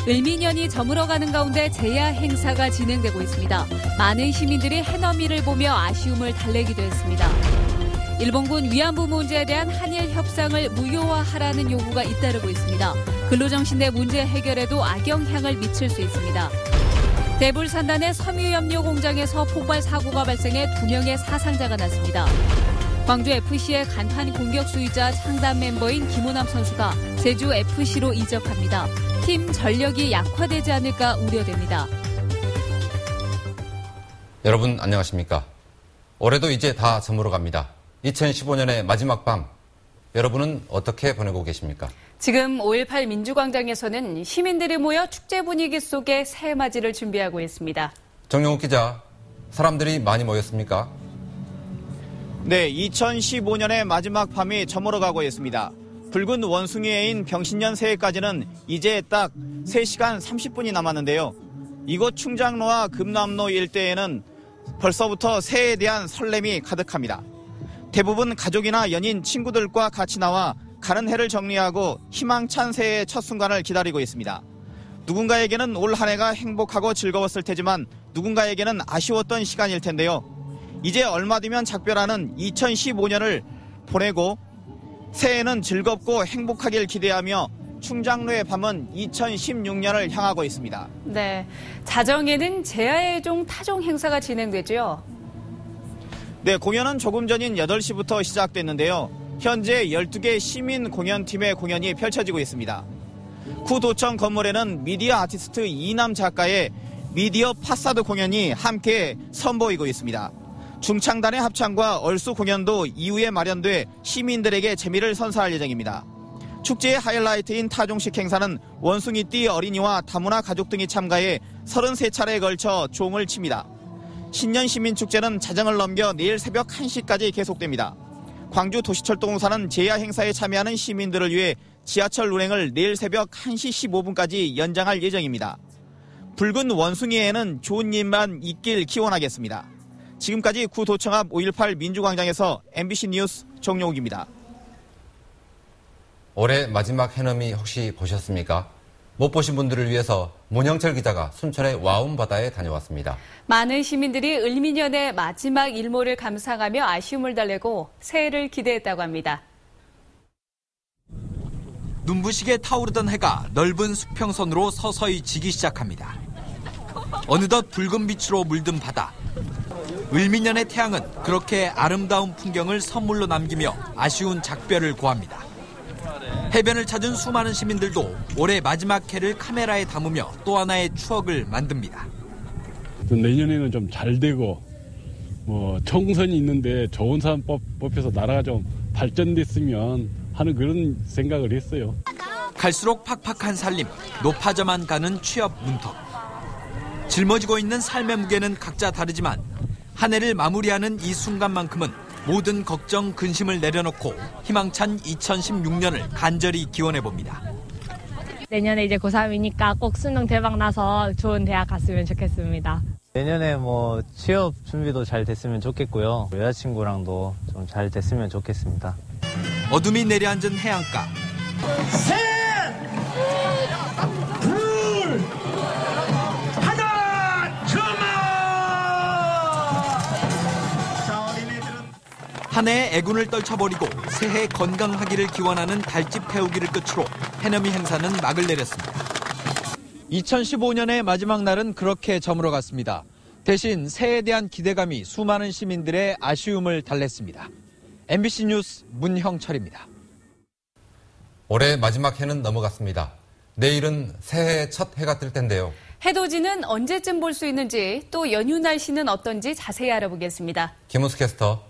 을미년이 저물어가는 가운데 제야 행사가 진행되고 있습니다. 많은 시민들이 해넘이를 보며 아쉬움을 달래기도 했습니다. 일본군 위안부 문제에 대한 한일 협상을 무효화하라는 요구가 잇따르고 있습니다. 근로정신 내 문제 해결에도 악영향을 미칠 수 있습니다. 대불산단의 섬유염료 공장에서 폭발 사고가 발생해 2명의 사상자가 났습니다. 광주FC의 간판 공격수이자 창단 멤버인 김호남 선수가 제주FC로 이적합니다. 팀 전력이 약화되지 않을까 우려됩니다. 여러분 안녕하십니까? 올해도 이제 다 저물어갑니다. 2015년의 마지막 밤, 여러분은 어떻게 보내고 계십니까? 지금 5.18 민주광장에서는 시민들이 모여 축제 분위기 속에 새해맞이를 준비하고 있습니다. 정용욱 기자, 사람들이 많이 모였습니까? 네, 2015년의 마지막 밤이 저물어가고 있습니다. 붉은 원숭이해인 병신년 새해까지는 이제 딱 3시간 30분이 남았는데요. 이곳 충장로와 금남로 일대에는 벌써부터 새해에 대한 설렘이 가득합니다. 대부분 가족이나 연인, 친구들과 같이 나와 가는 해를 정리하고 희망찬 새해의 첫 순간을 기다리고 있습니다. 누군가에게는 올 한 해가 행복하고 즐거웠을 테지만 누군가에게는 아쉬웠던 시간일 텐데요. 이제 얼마 뒤면 작별하는 2015년을 보내고 새해는 즐겁고 행복하길 기대하며 충장로의 밤은 2016년을 향하고 있습니다. 네, 자정에는 제야의 종 타종 행사가 진행되죠. 네, 공연은 조금 전인 8시부터 시작됐는데요. 현재 12개 시민 공연팀의 공연이 펼쳐지고 있습니다. 구도청 건물에는 미디어 아티스트 이남 작가의 미디어 파사드 공연이 함께 선보이고 있습니다. 중창단의 합창과 얼수 공연도 이후에 마련돼 시민들에게 재미를 선사할 예정입니다. 축제의 하이라이트인 타종식 행사는 원숭이띠 어린이와 다문화 가족 등이 참가해 33차례에 걸쳐 종을 칩니다. 신년 시민축제는 자정을 넘겨 내일 새벽 1시까지 계속됩니다. 광주 도시철도공사는 제야 행사에 참여하는 시민들을 위해 지하철 운행을 내일 새벽 1시 15분까지 연장할 예정입니다. 붉은 원숭이에는 좋은 일만 있길 기원하겠습니다. 지금까지 구도청 앞 5.18 민주광장에서 MBC 뉴스 정용욱입니다. 올해 마지막 해넘이 혹시 보셨습니까? 못 보신 분들을 위해서 문영철 기자가 순천의 와움바다에 다녀왔습니다. 많은 시민들이 을미년의 마지막 일몰을 감상하며 아쉬움을 달래고 새해를 기대했다고 합니다. 눈부시게 타오르던 해가 넓은 수평선으로 서서히 지기 시작합니다. 어느덧 붉은 빛으로 물든 바다. 을미년의 태양은 그렇게 아름다운 풍경을 선물로 남기며 아쉬운 작별을 고합니다. 해변을 찾은 수많은 시민들도 올해 마지막 해를 카메라에 담으며 또 하나의 추억을 만듭니다. 내년에는 좀 잘 되고 총선이 있는데 좋은 사람 뽑혀서 나라가 좀 발전됐으면 하는 그런 생각을 했어요. 갈수록 팍팍한 살림, 높아져만 가는 취업 문턱. 짊어지고 있는 삶의 무게는 각자 다르지만 한 해를 마무리하는 이 순간만큼은 모든 걱정, 근심을 내려놓고 희망찬 2016년을 간절히 기원해봅니다. 내년에 이제 고3이니까 꼭 수능 대박 나서 좋은 대학 갔으면 좋겠습니다. 내년에 취업 준비도 잘 됐으면 좋겠고요. 여자친구랑도 좀 잘 됐으면 좋겠습니다. 어둠이 내려앉은 해안가. 셋! 둘! 하나! 점아! 한 해의 애군을 떨쳐버리고 새해 건강하기를 기원하는 달집 태우기를 끝으로 해넘이 행사는 막을 내렸습니다. 2015년의 마지막 날은 그렇게 저물어갔습니다. 대신 새해에 대한 기대감이 수많은 시민들의 아쉬움을 달랬습니다. MBC 뉴스 문형철입니다. 올해 마지막 해는 넘어갔습니다. 내일은 새해 첫 해가 뜰 텐데요. 해돋이는 언제쯤 볼 수 있는지 또 연휴 날씨는 어떤지 자세히 알아보겠습니다. 김은수 캐스터.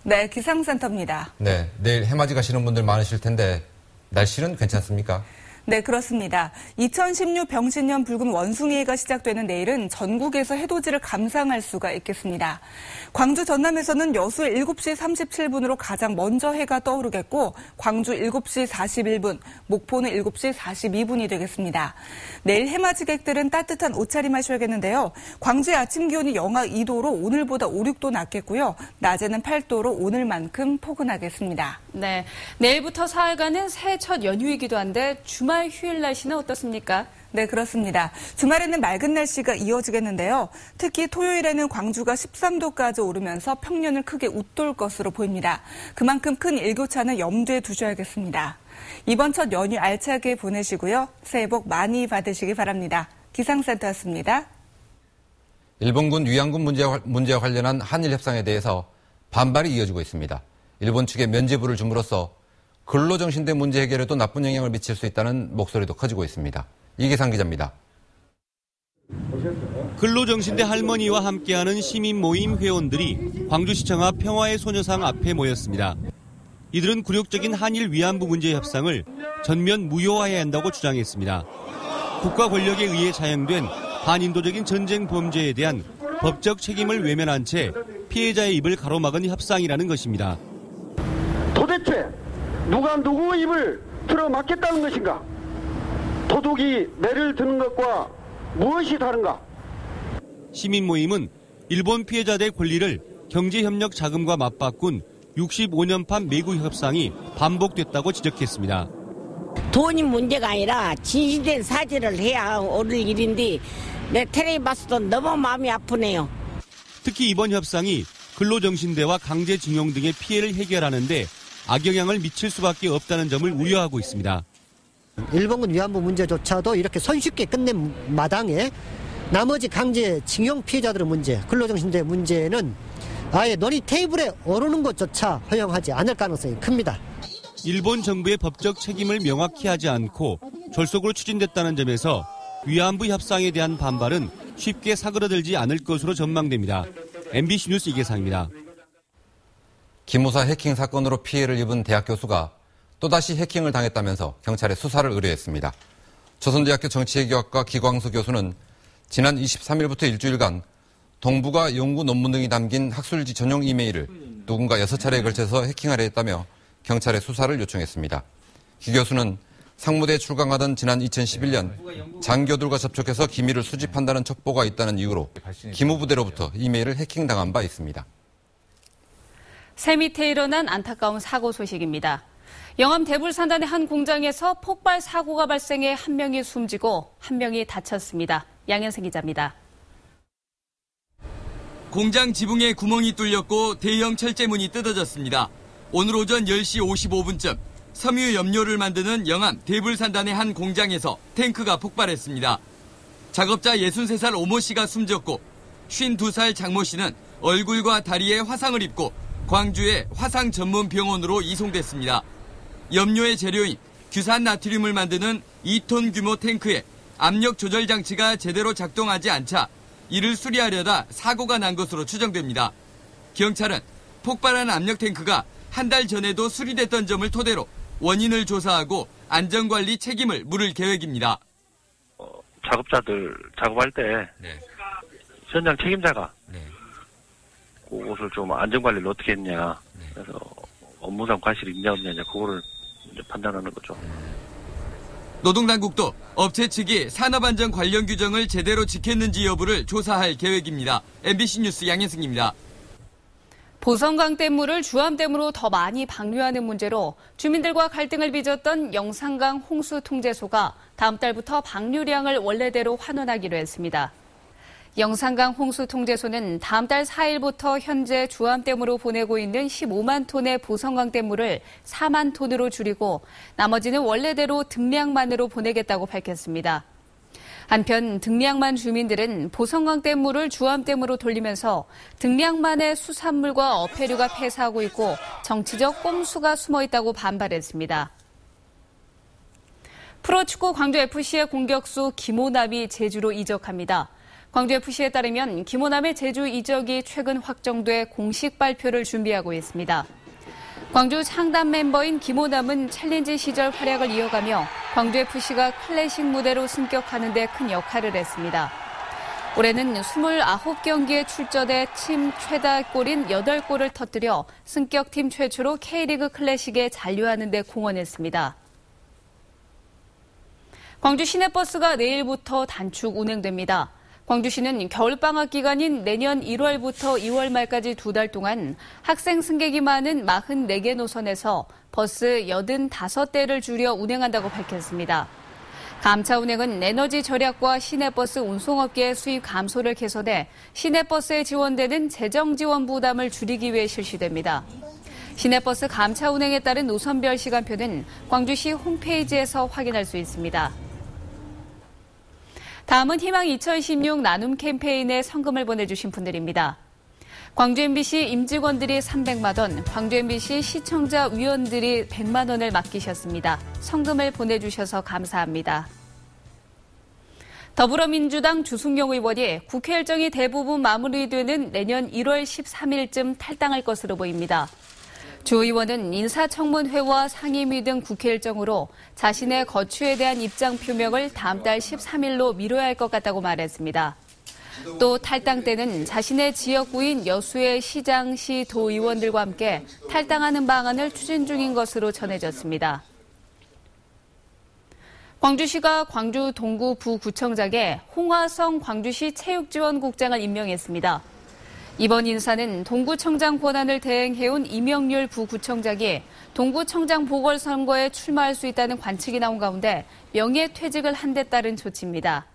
네, 기상센터입니다. 네, 내일 해맞이 가시는 분들 많으실 텐데 날씨는 괜찮습니까? 네, 그렇습니다. 2016 병신년 붉은 원숭이해가 시작되는 내일은 전국에서 해돋이를 감상할 수가 있겠습니다. 광주 전남에서는 여수 7시 37분으로 가장 먼저 해가 떠오르겠고 광주 7시 41분, 목포는 7시 42분이 되겠습니다. 내일 해맞이객들은 따뜻한 옷차림 하셔야겠는데요. 광주의 아침 기온이 영하 2도로 오늘보다 5, 6도 낮겠고요. 낮에는 8도로 오늘만큼 포근하겠습니다. 네, 내일부터 사흘간은 새해 첫 연휴이기도 한데 주말 휴일 날씨는 어떻습니까? 네, 그렇습니다. 주말에는 맑은 날씨가 이어지겠는데요. 특히 토요일에는 광주가 13도까지 오르면서 평년을 크게 웃돌 것으로 보입니다. 그만큼 큰 일교차는 염두에 두셔야겠습니다. 이번 첫 연휴 알차게 보내시고요. 새해 복 많이 받으시기 바랍니다. 기상센터였습니다. 일본군 위안군 문제와 관련한 한일 협상에 대해서 반발이 이어지고 있습니다. 일본 측에 면죄부를 줌으로써 근로정신대 문제 해결에도 나쁜 영향을 미칠 수 있다는 목소리도 커지고 있습니다. 이계상 기자입니다. 근로정신대 할머니와 함께하는 시민 모임 회원들이 광주시청 앞 평화의 소녀상 앞에 모였습니다. 이들은 굴욕적인 한일 위안부 문제 협상을 전면 무효화해야 한다고 주장했습니다. 국가 권력에 의해 자행된 반인도적인 전쟁 범죄에 대한 법적 책임을 외면한 채 피해자의 입을 가로막은 협상이라는 것입니다. 도대체 누가 누구의 입을 틀어막겠다는 것인가? 도둑이 매를 드는 것과 무엇이 다른가? 시민 모임은 일본 피해자들의 권리를 경제협력 자금과 맞바꾼 65년판 매구 협상이 반복됐다고 지적했습니다. 돈이 문제가 아니라 진실된 사죄를 해야 옳을 일인데 내 텔레비 봤어도 너무 마음이 아프네요. 특히 이번 협상이 근로정신대와 강제징용 등의 피해를 해결하는 데 악영향을 미칠 수밖에 없다는 점을 우려하고 있습니다. 일본군 위안부 문제조차도 이렇게 손쉽게 끝낸 마당에 나머지 강제징용 피해자들의 문제, 근로정신대 문제는 아예 논의 테이블에 오르는 것조차 허용하지 않을 가능성이 큽니다. 일본 정부의 법적 책임을 명확히 하지 않고 졸속으로 추진됐다는 점에서 위안부 협상에 대한 반발은 쉽게 사그러들지 않을 것으로 전망됩니다. MBC 뉴스 이계상입니다. 기무사 해킹 사건으로 피해를 입은 대학 교수가 또다시 해킹을 당했다면서 경찰에 수사를 의뢰했습니다. 조선대학교 정치외교학과 기광수 교수는 지난 23일부터 일주일간 동북아 연구 논문 등이 담긴 학술지 전용 이메일을 누군가 6차례에 걸쳐서 해킹하려 했다며 경찰에 수사를 요청했습니다. 기 교수는 상무대에 출강하던 지난 2011년 장교들과 접촉해서 기밀을 수집한다는 첩보가 있다는 이유로 기무부대로부터 이메일을 해킹당한 바 있습니다. 새 밑에 일어난 안타까운 사고 소식입니다. 영암 대불산단의 한 공장에서 폭발 사고가 발생해 한 명이 숨지고 한 명이 다쳤습니다. 양현승 기자입니다. 공장 지붕에 구멍이 뚫렸고 대형 철제문이 뜯어졌습니다. 오늘 오전 10시 55분쯤 섬유 염료를 만드는 영암 대불산단의 한 공장에서 탱크가 폭발했습니다. 작업자 63살 오모 씨가 숨졌고 52살 장모 씨는 얼굴과 다리에 화상을 입고 광주의 화상 전문 병원으로 이송됐습니다. 염료의 재료인 규산 나트륨을 만드는 2톤 규모 탱크에 압력 조절 장치가 제대로 작동하지 않자 이를 수리하려다 사고가 난 것으로 추정됩니다. 경찰은 폭발한 압력 탱크가 한 달 전에도 수리됐던 점을 토대로 원인을 조사하고 안전관리 책임을 물을 계획입니다. 작업자들 작업할 때 현장 책임자가 그것을 좀 안전관리를 어떻게 했냐, 그래서 업무상 과실이 있냐 없냐 그거를 이제 판단하는 거죠. 노동당국도 업체 측이 산업안전 관련 규정을 제대로 지켰는지 여부를 조사할 계획입니다. MBC 뉴스 양현승입니다. 보성강댐물을 주암댐으로 더 많이 방류하는 문제로 주민들과 갈등을 빚었던 영산강 홍수통제소가 다음 달부터 방류량을 원래대로 환원하기로 했습니다. 영산강 홍수통제소는 다음 달 4일부터 현재 주암댐으로 보내고 있는 15만 톤의 보성강댐물을 4만 톤으로 줄이고 나머지는 원래대로 등량만으로 보내겠다고 밝혔습니다. 한편 등량만 주민들은 보성강댐물을 주암댐으로 돌리면서 등량만의 수산물과 어패류가 폐사하고 있고 정치적 꼼수가 숨어 있다고 반발했습니다. 프로축구 광주FC의 공격수 김호남이 제주로 이적합니다. 광주FC에 따르면 김호남의 제주 이적이 최근 확정돼 공식 발표를 준비하고 있습니다. 광주 창단 멤버인 김호남은 챌린지 시절 활약을 이어가며 광주FC가 클래식 무대로 승격하는 데 큰 역할을 했습니다. 올해는 29경기에 출전해 팀 최다 골인 8골을 터뜨려 승격팀 최초로 K리그 클래식에 잔류하는 데 공헌했습니다. 광주 시내버스가 내일부터 단축 운행됩니다. 광주시는 겨울방학 기간인 내년 1월부터 2월 말까지 2달 동안 학생 승객이 많은 44개 노선에서 버스 85대를 줄여 운행한다고 밝혔습니다. 감차운행은 에너지 절약과 시내버스 운송업계의 수입 감소를 개선해 시내버스에 지원되는 재정 지원 부담을 줄이기 위해 실시됩니다. 시내버스 감차운행에 따른 노선별 시간표는 광주시 홈페이지에서 확인할 수 있습니다. 다음은 희망 2016 나눔 캠페인에 성금을 보내주신 분들입니다. 광주 MBC 임직원들이 300만 원, 광주 MBC 시청자 위원들이 100만 원을 맡기셨습니다. 성금을 보내주셔서 감사합니다. 더불어민주당 주승용 의원이 국회 일정이 대부분 마무리되는 내년 1월 13일쯤 탈당할 것으로 보입니다. 주 의원은 인사청문회와 상임위 등 국회 일정으로 자신의 거취에 대한 입장 표명을 다음 달 13일로 미뤄야 할 것 같다고 말했습니다. 또 탈당 때는 자신의 지역구인 여수의 시장, 시, 도 의원들과 함께 탈당하는 방안을 추진 중인 것으로 전해졌습니다. 광주시가 광주 동구 부구청장에 홍화성 광주시 체육지원국장을 임명했습니다. 이번 인사는 동구청장 권한을 대행해온 이명률 부구청장이 동구청장 보궐선거에 출마할 수 있다는 관측이 나온 가운데 명예퇴직을 한 데 따른 조치입니다.